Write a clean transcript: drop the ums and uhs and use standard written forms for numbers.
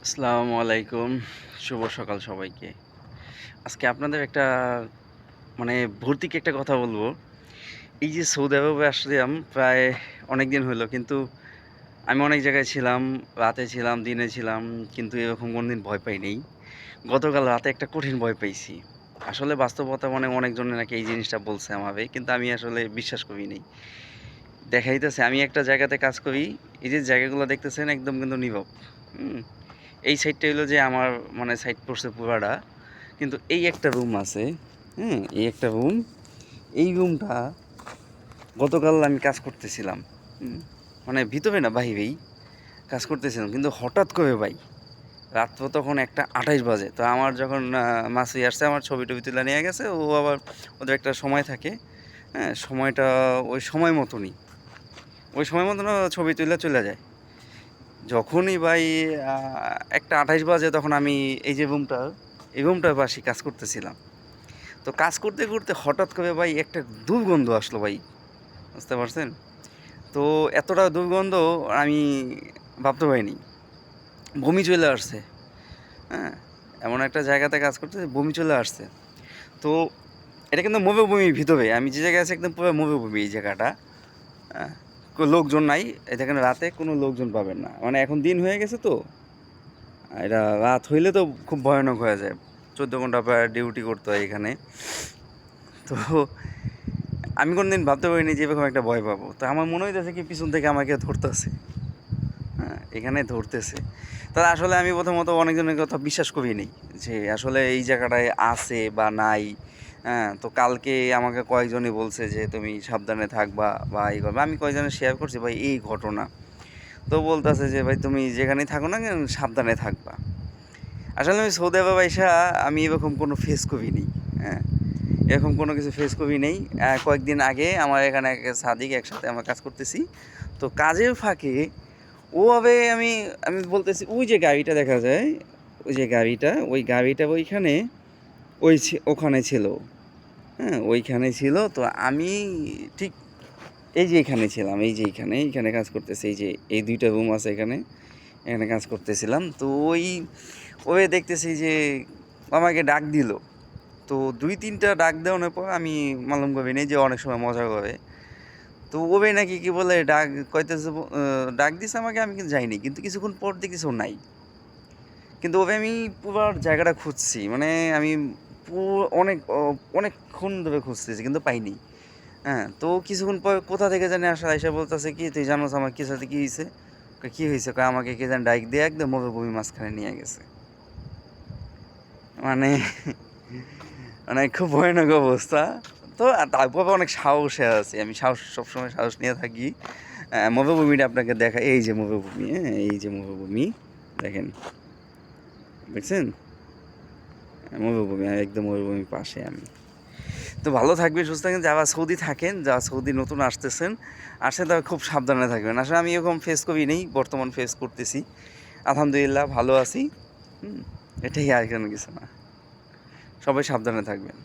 আসসালামু আলাইকুম। শুভ সকাল সবাইকে। আজকে আপনাদের একটা ভৌতিক একটা কথা বলবো। এই যে সৌদি আরবে আসলাম প্রায় অনেকদিন হইলো। কিন্তু আমি অনেক জায়গায় ছিলাম, রাতে ছিলাম, দিনে ছিলাম। কিন্তু এরকম কোনদিন ভয় পাই নাই। গতকাল রাতে একটা কঠিন ভয় পাইছি। আসলে বাস্তবতা অনেকজনে নাকি এই জিনিসটা বলছে আমারে। কিন্তু আমি আসলে বিশ্বাস করি নাই। দেখা যাইতেছে আমি একটা জায়গাতে কাজ করি। এই যে জায়গাগুলো দেখতেছেন একদম কিন্তু নীরব। হুম? এই সাইডটা হইলো যে আমার সাইড পড়ছে পুরাটা। কিন্তু এই একটা রুম আছে, হুম? এই একটা রুম। এই রুমটা গতকাল আমি কাজ করতেছিলাম। হুম? ভিতরে না বাহিরেই কাজ করতেছিলাম। কিন্তু হঠাৎ করে ভাই রাত্র তখন 1:28 বাজে। তো আমার যখন মাসি আসছে আমার ছবি-টবি তুলে নিয়ে গেছে। ও আবার ওদের একটা সময় থাকে, হ্যাঁ? সময়টা ওই সময় মতনই। ওই সময় মতন ও ছবি তুইলা চইলা যায়। যখনই ভাই 1:28 বাজে তখন আমি এই রুমটার পাশে কাজ করতেছিলাম। তো কাজ করতে, করতে হঠাৎ করে ভাই একটা দুর্গন্ধ আসলো ভাই। বুঝতে পারছেন? তো এতটা দুর্গন্ধ আমি ভাবতে পারিনি। বমি চলে আসছে, হ্যাঁ? এমন একটা জায়গাতে কাজ করতেছি বমি চলে আসছে। তো এটা কিন্তু মরুভূমির ভিতরে। আমি যে জায়গায় আছি একদম পুরো মরুভূমি এই জায়গাটা। হ্যাঁ? লোকজন নাই। এই দেখেন রাতে কোনো লোকজন পাবেন না। এখন দিন হয়ে গেছে তো। এটা রাত হইলে তো খুব ভয়ানক হয়ে যায়। 14 ঘন্টা প্রায় ডিউটি করতে হয় এখানে। তো আমি কোনদিন ভাবতে পারিনি যে এরকম একটা ভয় পাবো। তো আমার মনে হইতেছে কি পিছন থেকে আমাকে ধরতেছে। হ্যাঁ, এখানে ধরতেছে। তা আসলে আমি প্রথমত অনেকজনের কথা বিশ্বাস করিনি যে আসলে এই জায়গাটায় আছে বা নাই। হ্যাঁ, তো কালকে আমাকে কয়েকজনই বলছে যে তুমি সাবধানে থাকবা বা এই করবা। আমি কয়েকজনের শেয়ার করছি ভাই এই ঘটনা। তো বলতেছে যে ভাই তুমি যেখানেই থাকো না কেন সাবধানে থাকবা। আসলে আমি সৌদি আরব আইসা আমি এরকম কোনো ফেস করিনি। হ্যাঁ, এরকম কোনো কিছু ফেস করি নেই। কয়েকদিন আগে আমার এখানে এক সাদিক একসাথে আমরা কাজ করতেছি। তো কাজের ফাঁকে ও ভাবে আমি আমি বলতেছি ওই যে গাড়িটা দেখা যায়, ওই যে গাড়িটা, ওই গাড়িটা ওইখানে ওখানে ছিল। হ্যাঁ? ওইখানে ছিল। তো আমি ঠিক এই যে এখানে ছিলাম, এই যে এইখানে কাজ করতেছি। এই যে এই ২ টা রুম আছে এখানে, এখানে কাজ করতেছিলাম। তো ওই দেখতেছি যে আমাকে ডাক দিল। তো ২-৩ টা ডাক দেওয়ানোর পর আমি মালুম করি নাই যে অনেক সময় মজা করে। তো ওবে নাকি কি বলে ডাক কইতেছে ডাক দিছে আমাকে আমি কিন্তু যাইনি। কিন্তু কিছুক্ষণ পর দেখতেছি ও নাই। কিন্তু ওবে আমি পুরার জায়গাটা খুঁজছি। আমি পু অনেক অনেকক্ষণ ধরে খুঁজতেছি কিন্তু পাইনি। হ্যাঁ? তো কিছুক্ষণ পর কোথা থেকে জানি আইসা বলতেছে কি, "তুই জানোস আমার কি সাথে কি হইছে?" কই, "কি হইছে?" কয়, "আমাকে কে জানি ডাইক দিয়ে একদম মরুভূমির মাঝখানে নিয়ে গেছে।" মানে খুব ভয়ানক অবস্থা। তো তারপরে অনেক সাহসে আছি। আমি সবসময় সাহস নিয়ে থাকি। মরুভূমিটা আপনাকে দেখাই। এই যে মরুভূমি, হ্যাঁ? এই যে মরুভূমি। দেখেন, দেখছেন? মরুভূমি একদম মরুভূমির পাশে আমি। তো ভালো থাকবেন, সুস্থ থাকবেন। যারা সৌদি থাকেন, যারা সৌদি নতুন আসতেছেন, আসলে তারা খুব সাবধানে থাকবেন। আসলে আমি এরকম ফেস করি নাই, বর্তমান ফেস করতেছি। আলহামদুলিল্লাহ ভালো আছি। হুম? এটাই আর কোনো কিছু না। সবাই সাবধানে থাকবেন।